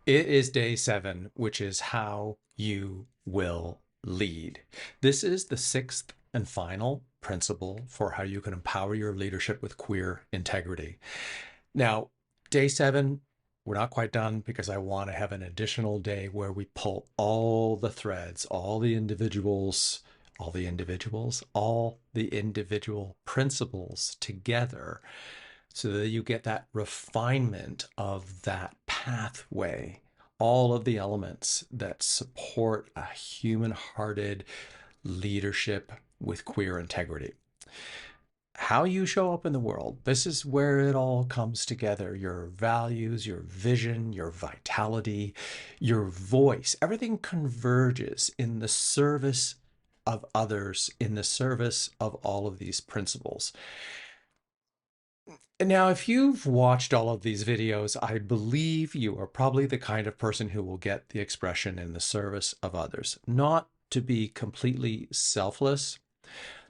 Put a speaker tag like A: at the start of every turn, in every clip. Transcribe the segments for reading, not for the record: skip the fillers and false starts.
A: It is day 7, which is how you will lead. This is the sixth and final principle for how you can empower your leadership with queer integrity. Now, day 7, we're not quite done because I want to have an additional day where we pull all the threads, all the individual principles together so that you get that refinement of that pathway, all of the elements that support a human-hearted leadership with queer integrity. How you show up in the world, this is where it all comes together. Your values, your vision, your vitality, your voice, everything converges in the service of others, in the service of all of these principles. Now, if you've watched all of these videos, I believe you are probably the kind of person who will get the expression in the service of others, not to be completely selfless,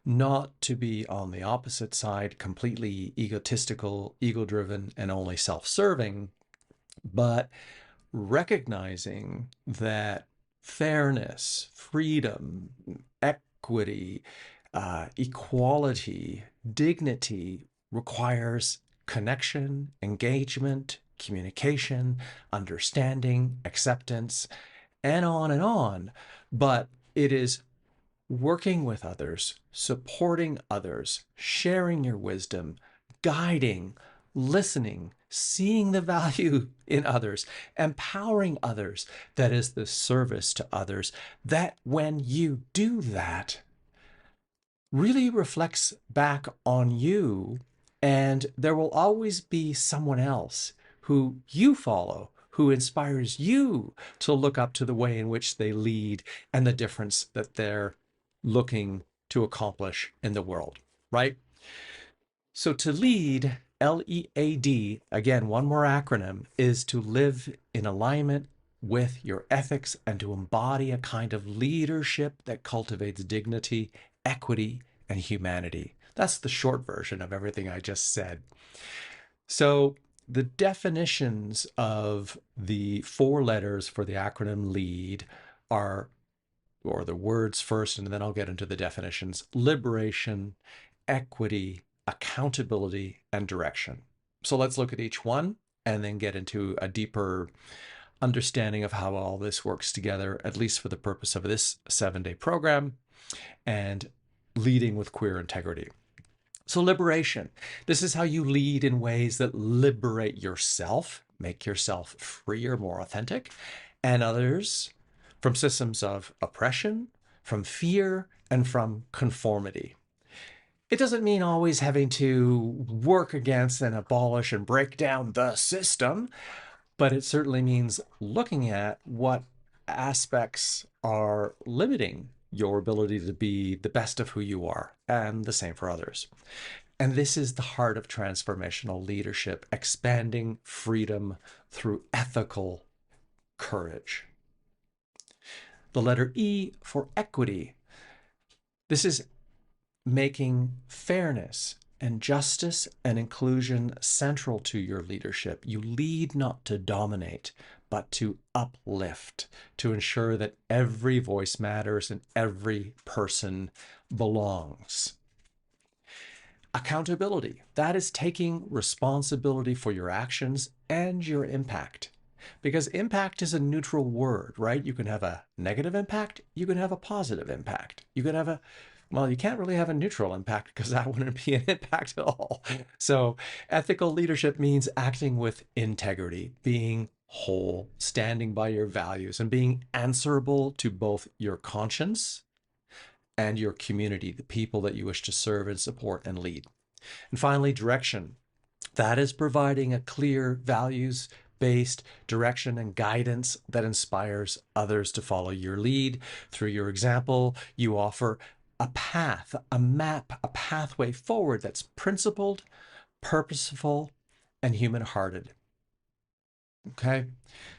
A: not to be on the opposite side, completely egotistical, ego-driven, and only self-serving, but recognizing that fairness, freedom, equity, equality, dignity requires connection, engagement, communication, understanding, acceptance, and on and on. But it is working with others, supporting others, sharing your wisdom, guiding, listening, seeing the value in others, empowering others. That is the service to others. That when you do that, really reflects back on you, and there will always be someone else who you follow, who inspires you to look up to the way in which they lead and the difference that they're looking to accomplish in the world, right? So to lead, LEAD, again, one more acronym, is to live in alignment with your ethics and to embody a kind of leadership that cultivates dignity, equity, and humanity. That's the short version of everything I just said. So the definitions of the 4 letters for the acronym LEAD are, or the words first, and then I'll get into the definitions: liberation, equity, accountability, and direction. So let's look at each one and then get into a deeper understanding of how all this works together, at least for the purpose of this 7-day program and leading with queer integrity. So liberation, this is how you lead in ways that liberate yourself, make yourself freer, more authentic, and others from systems of oppression, from fear, and from conformity. It doesn't mean always having to work against and abolish and break down the system, but it certainly means looking at what aspects are limiting your ability to be the best of who you are, and the same for others. And this is the heart of transformational leadership, expanding freedom through ethical courage. The letter E for equity. This is making fairness and justice and inclusion central to your leadership. You lead not to dominate, but to uplift, to ensure that every voice matters and every person belongs. Accountability, that is taking responsibility for your actions and your impact. Because impact is a neutral word, right? You can have a negative impact, you can have a positive impact. You can have a, well, you can't really have a neutral impact because that wouldn't be an impact at all. So ethical leadership means acting with integrity, being whole, standing by your values, and being answerable to both your conscience and your community, the people that you wish to serve and support and lead. And finally, direction. That is providing a clear values-based direction and guidance that inspires others to follow your lead. Through your example, you offer a path, a map, a pathway forward that's principled, purposeful, and human-hearted. Okay?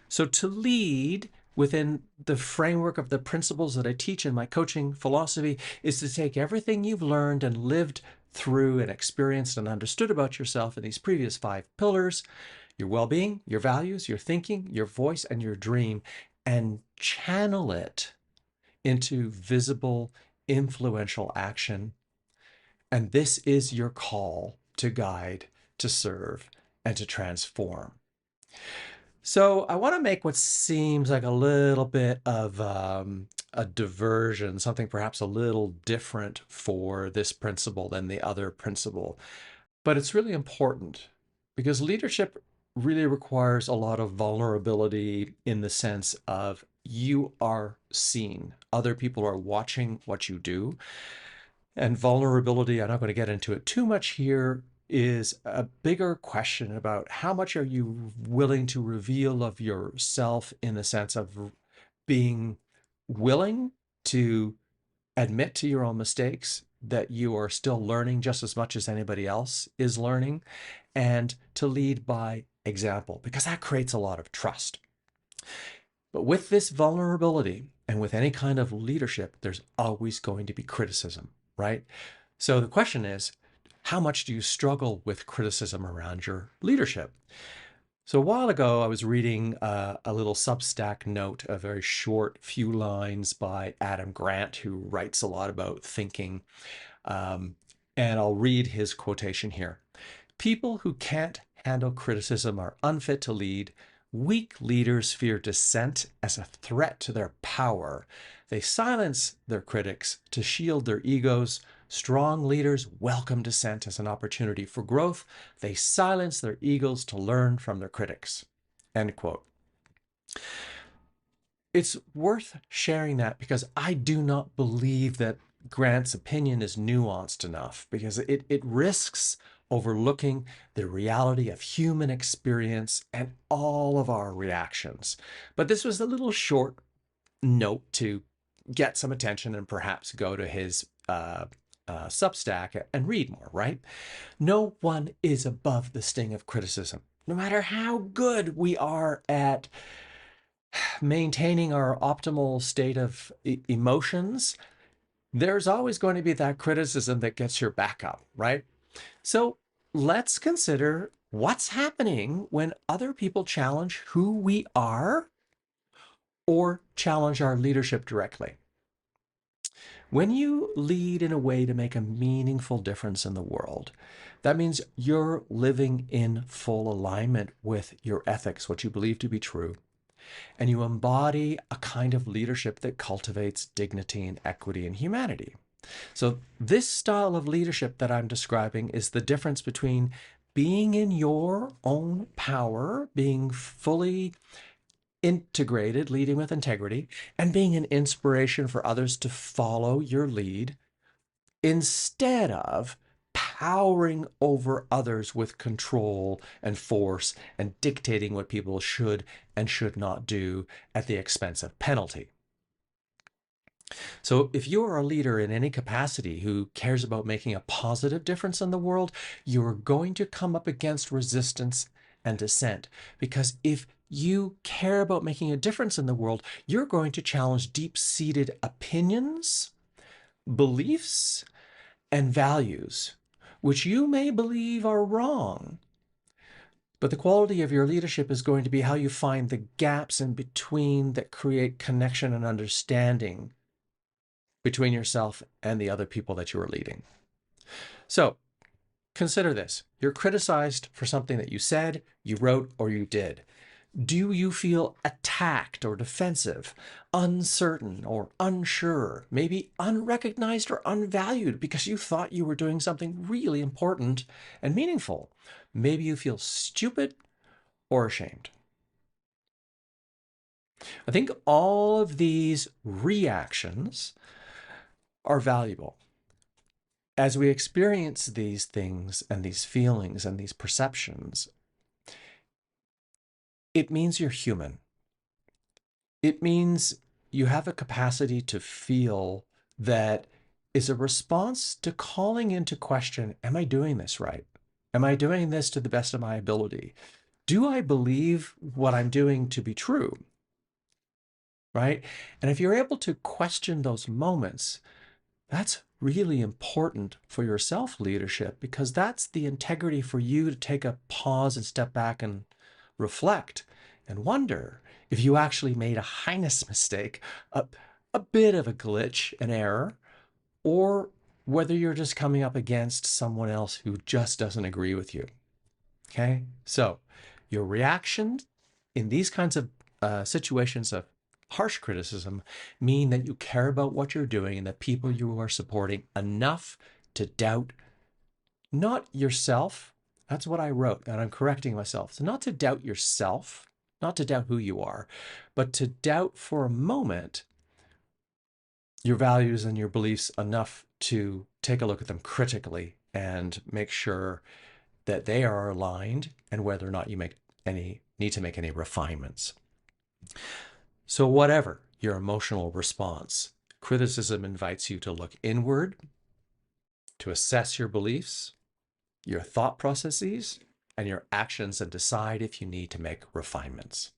A: So to lead within the framework of the principles that I teach in my coaching philosophy is to take everything you've learned and lived through and experienced and understood about yourself in these previous 5 pillars, your well-being, your values, your thinking, your voice, and your dream, and channel it into visible, influential action. And this is your call to guide, to serve, and to transform. So I want to make what seems like a little bit of a diversion, something perhaps a little different for this principle than the other principle. But it's really important because leadership really requires a lot of vulnerability in the sense of you are seen. Other people are watching what you do. And vulnerability, I'm not going to get into it too much here, is a bigger question about how much are you willing to reveal of yourself in the sense of being willing to admit to your own mistakes, that you are still learning just as much as anybody else is learning, and to lead by example, because that creates a lot of trust. But with this vulnerability and with any kind of leadership, there's always going to be criticism, right? So the question is, how much do you struggle with criticism around your leadership? So a while ago, I was reading a little Substack note, a very short few lines by Adam Grant, who writes a lot about thinking. And I'll read his quotation here. People who can't handle criticism are unfit to lead. Weak leaders fear dissent as a threat to their power. They silence their critics to shield their egos. Strong leaders welcome dissent as an opportunity for growth. They silence their egos to learn from their critics. End quote. It's worth sharing that because I do not believe that Grant's opinion is nuanced enough, because it risks overlooking the reality of human experience and all of our reactions. But this was a little short note to get some attention and perhaps go to his Substack and read more, right? No one is above the sting of criticism. No matter how good we are at maintaining our optimal state of emotions, there's always going to be that criticism that gets your back up, right? So let's consider what's happening when other people challenge who we are or challenge our leadership directly. When you lead in a way to make a meaningful difference in the world, that means you're living in full alignment with your ethics, what you believe to be true, and you embody a kind of leadership that cultivates dignity and equity and humanity. So this style of leadership that I'm describing is the difference between being in your own power, being fully integrated, leading with integrity, and being an inspiration for others to follow your lead, instead of powering over others with control and force and dictating what people should and should not do at the expense of penalty. So if you are a leader in any capacity who cares about making a positive difference in the world, you're going to come up against resistance and dissent. Because if you care about making a difference in the world, you're going to challenge deep-seated opinions, beliefs, and values, which you may believe are wrong. But the quality of your leadership is going to be how you find the gaps in between that create connection and understanding between yourself and the other people that you are leading. So consider this. You're criticized for something that you said, you wrote, or you did. Do you feel attacked or defensive, uncertain or unsure, maybe unrecognized or unvalued because you thought you were doing something really important and meaningful? Maybe you feel stupid or ashamed. I think all of these reactions are valuable. As we experience these things and these feelings and these perceptions, it means you're human. It means you have a capacity to feel that is a response to calling into question, am I doing this right? Am I doing this to the best of my ability? Do I believe what I'm doing to be true? Right? And if you're able to question those moments, that's really important for your self-leadership, because that's the integrity for you to take a pause and step back and reflect and wonder if you actually made a highness mistake, a, a bit of a glitch, an error, or whether you're just coming up against someone else who just doesn't agree with you. Okay, so your reaction in these kinds of situations of harsh criticism mean that you care about what you're doing and the people you are supporting enough to doubt not yourself. That's what I wrote, and I'm correcting myself. So not to doubt yourself, not to doubt who you are, but to doubt for a moment your values and your beliefs enough to take a look at them critically and make sure that they are aligned and whether or not you need to make any refinements. So whatever your emotional response, criticism invites you to look inward, to assess your beliefs, your thought processes, and your actions and decide if you need to make refinements.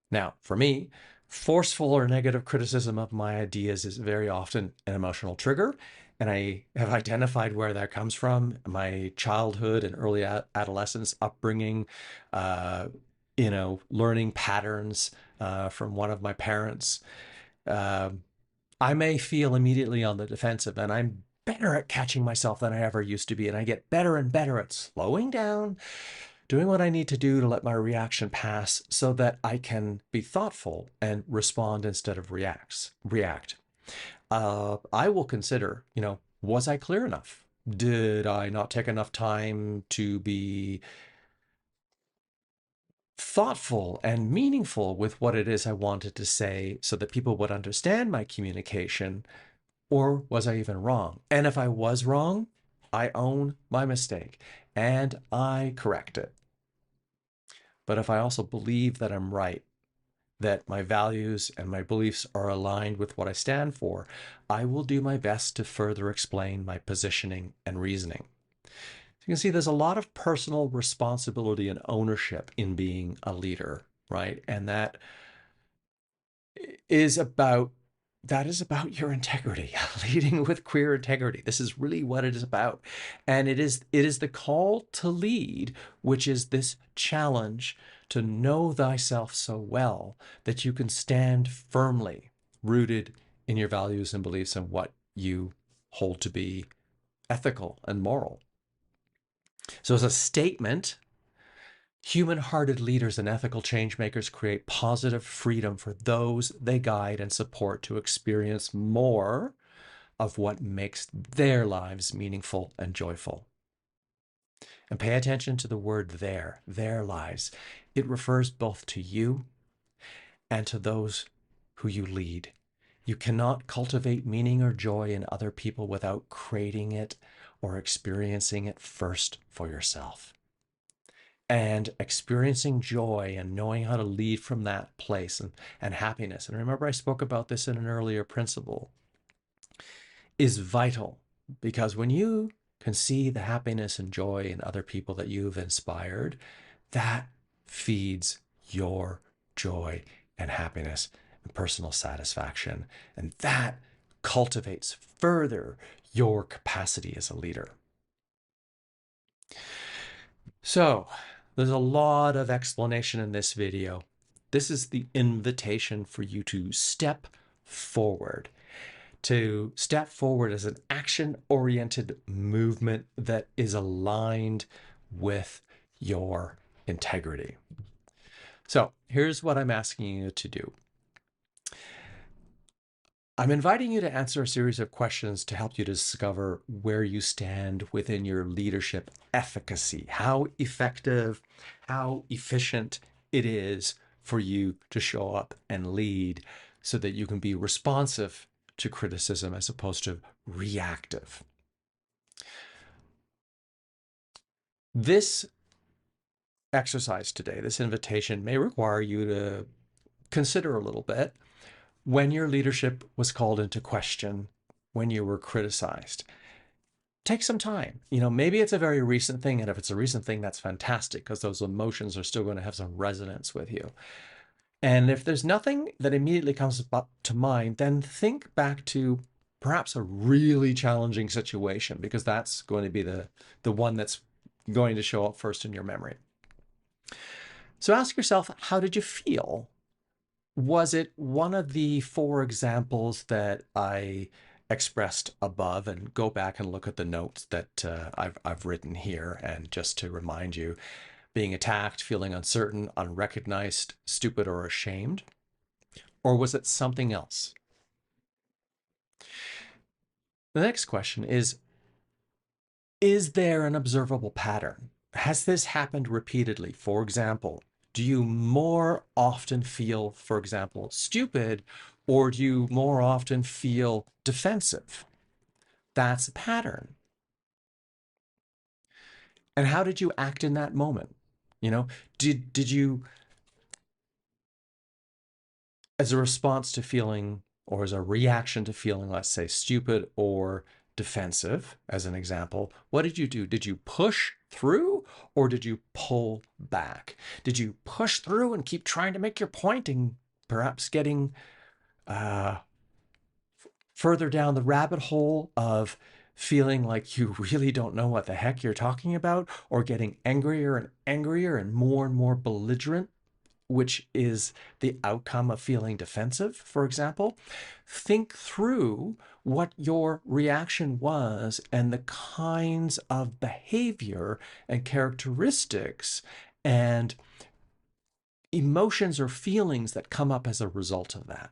A: Now, for me, forceful or negative criticism of my ideas is very often an emotional trigger, and I have identified where that comes from. My childhood and early adolescence upbringing, learning patterns from one of my parents. I may feel immediately on the defensive, and I'm better at catching myself than I ever used to be, and I get better and better at slowing down, doing what I need to do to let my reaction pass so that I can be thoughtful and respond instead of react. I will consider, was I clear enough? Did I not take enough time to be thoughtful and meaningful with what it is I wanted to say so that people would understand my communication? Or was I even wrong? And if I was wrong, I own my mistake and I correct it. But if I also believe that I'm right, that my values and my beliefs are aligned with what I stand for, I will do my best to further explain my positioning and reasoning. So you can see there's a lot of personal responsibility and ownership in being a leader, right? And is about that is about your integrity, leading with queer integrity. This is really what it is about. And it is the call to lead, which is this challenge to know thyself so well that you can stand firmly rooted in your values and beliefs and what you hold to be ethical and moral. So as a statement, human-hearted leaders and ethical change makers create positive freedom for those they guide and support to experience more of what makes their lives meaningful and joyful. And pay attention to the word their lives. It refers both to you and to those who you lead. You cannot cultivate meaning or joy in other people without creating it or experiencing it first for yourself. And experiencing joy and knowing how to lead from that place and happiness. And remember, I spoke about this in an earlier principle, is vital, because when you can see the happiness and joy in other people that you've inspired, that feeds your joy and happiness and personal satisfaction. And that cultivates further your capacity as a leader. So there's a lot of explanation in this video. This is the invitation for you to step forward as an action-oriented movement that is aligned with your integrity. So here's what I'm asking you to do. I'm inviting you to answer a series of questions to help you discover where you stand within your leadership efficacy, how effective, how efficient it is for you to show up and lead so that you can be responsive to criticism as opposed to reactive. This exercise today, this invitation, may require you to consider a little bit when your leadership was called into question, when you were criticized. Take some time. Maybe it's a very recent thing, and if it's a recent thing, that's fantastic because those emotions are still going to have some resonance with you. And if there's nothing that immediately comes up to mind, then think back to perhaps a really challenging situation, because that's going to be the one that's going to show up first in your memory. So ask yourself, how did you feel? Was it one of the four examples that I expressed above? And go back and look at the notes that I've written here. And just to remind you, being attacked, feeling uncertain, unrecognized, stupid, or ashamed? Or was it something else? The next question is there an observable pattern? Has this happened repeatedly? For example, do you more often feel, for example, stupid, or do you more often feel defensive? That's a pattern. And how did you act in that moment? You know, did you, as a response to feeling, or as a reaction to feeling, let's say, stupid or defensive, as an example, what did you do? Did you push through or did you pull back? Did you push through and keep trying to make your point and perhaps getting uh, further down the rabbit hole of feeling like you really don't know what the heck you're talking about, or getting angrier and more belligerent, which is the outcome of feeling defensive, for example? Think through what your reaction was and the kinds of behavior and characteristics and emotions or feelings that come up as a result of that.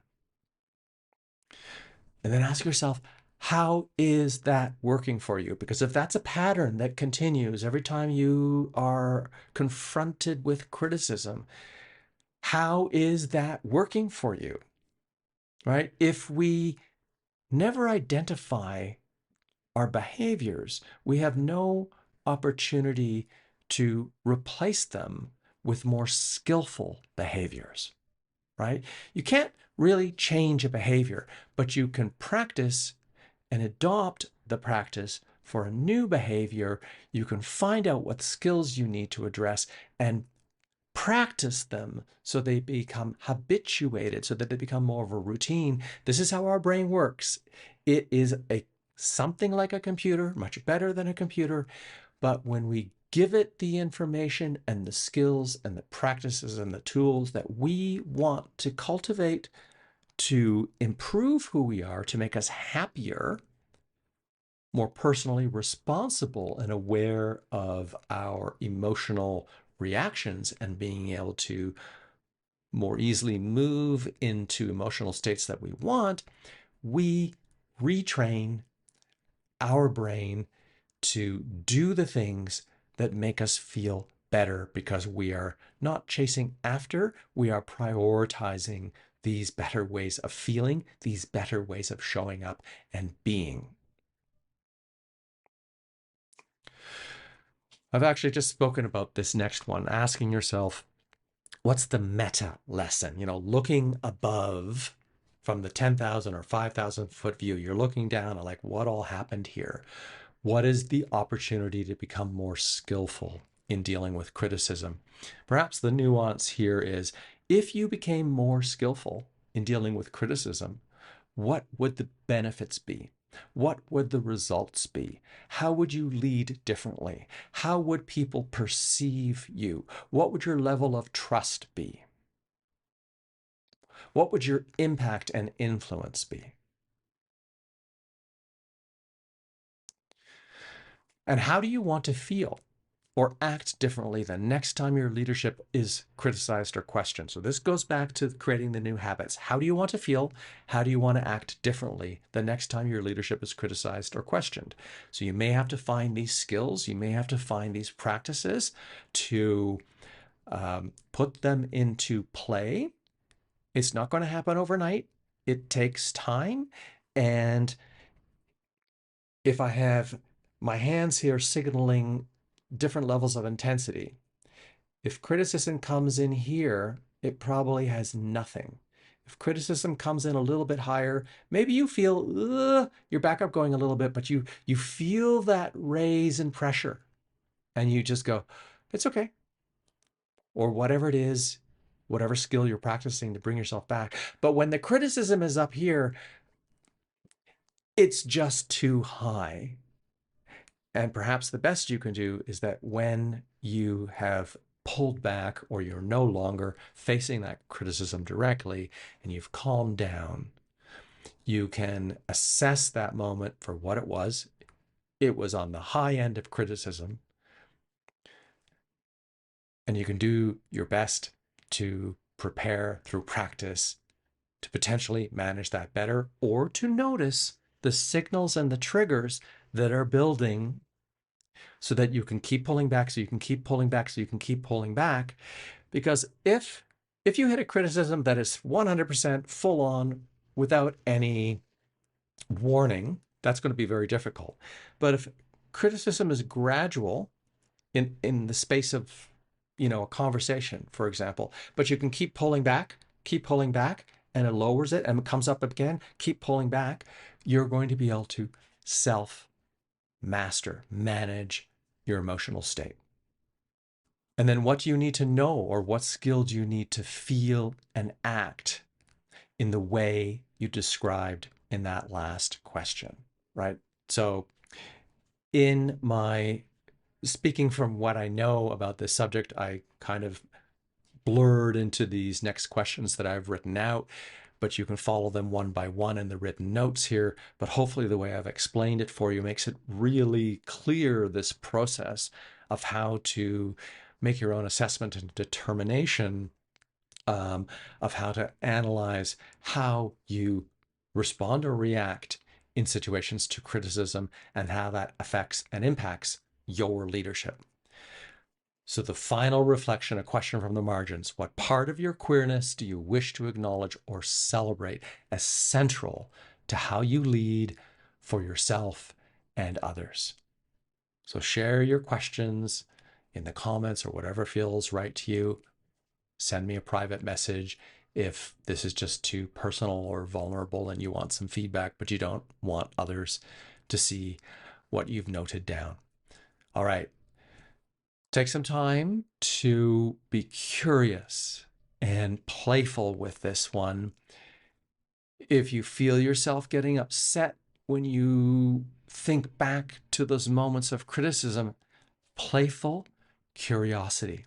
A: And then ask yourself, how is that working for you? Because if that's a pattern that continues every time you are confronted with criticism, how is that working for you? Right? If we never identify our behaviors, we have no opportunity to replace them with more skillful behaviors, right? You can't really change a behavior, but you can practice and adopt the practice for a new behavior. You can find out what skills you need to address and practice them so they become habituated, so that they become more of a routine. This is how our brain works. It is something like a computer, much better than a computer, but when we give it the information and the skills and the practices and the tools that we want to cultivate to improve who we are, to make us happier, more personally responsible and aware of our emotional reactions, and being able to more easily move into emotional states that we want, we retrain our brain to do the things that make us feel better, because we are not chasing after, we are prioritizing these better ways of feeling, these better ways of showing up and being. I've actually just spoken about this next one, asking yourself, what's the meta lesson? Looking above from the 10,000 or 5,000 foot view, you're looking down at like, what all happened here? What is the opportunity to become more skillful in dealing with criticism? Perhaps the nuance here is, if you became more skillful in dealing with criticism, what would the benefits be? What would the results be? How would you lead differently? How would people perceive you? What would your level of trust be? What would your impact and influence be? And how do you want to feel or act differently the next time your leadership is criticized or questioned? So this goes back to creating the new habits. How do you want to feel? How do you want to act differently the next time your leadership is criticized or questioned? So you may have to find these skills. You may have to find these practices to put them into play. It's not going to happen overnight. It takes time. And if I have my hands here signaling different levels of intensity, if criticism comes in here, it probably has nothing. If criticism comes in a little bit higher, maybe you feel your back up going a little bit, but you feel that raise in pressure and you just go, it's okay. Or whatever it is, whatever skill you're practicing to bring yourself back. But when the criticism is up here, it's just too high. And perhaps the best you can do is that when you have pulled back or you're no longer facing that criticism directly and you've calmed down, you can assess that moment for what it was. It was on the high end of criticism, and you can do your best to prepare through practice to potentially manage that better, or to notice the signals and the triggers that are building so that you can keep pulling back, so you can keep pulling back, so you can keep pulling back. Because if you hit a criticism that is 100% full on without any warning, that's going to be very difficult. But if criticism is gradual in the space of, a conversation, for example, but you can keep pulling back, and it lowers it and it comes up again, keep pulling back, you're going to be able to self-master, manage your emotional state. And then what do you need to know, or what skill do you need to feel and act in the way you described in that last question, right? So in my speaking from what I know about this subject, I kind of blurred into these next questions that I've written out, but you can follow them one by one in the written notes here. But hopefully the way I've explained it for you makes it really clear, this process of how to make your own assessment and determination of how to analyze how you respond or react in situations to criticism and how that affects and impacts your leadership. So the final reflection, a question from the margins: what part of your queerness do you wish to acknowledge or celebrate as central to how you lead for yourself and others? So share your questions in the comments or whatever feels right to you. Send me a private message if this is just too personal or vulnerable and you want some feedback, but you don't want others to see what you've noted down. All right. Take some time to be curious and playful with this one. If you feel yourself getting upset when you think back to those moments of criticism, playful curiosity.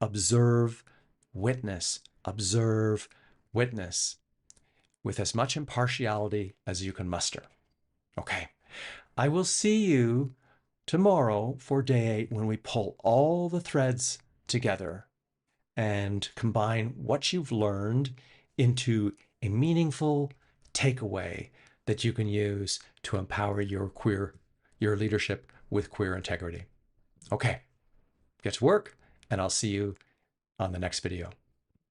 A: Observe, witness, with as much impartiality as you can muster. Okay. I will see you tomorrow for day 8, when we pull all the threads together and combine what you've learned into a meaningful takeaway that you can use to empower your leadership with queer integrity. Okay, get to work, and I'll see you on the next video.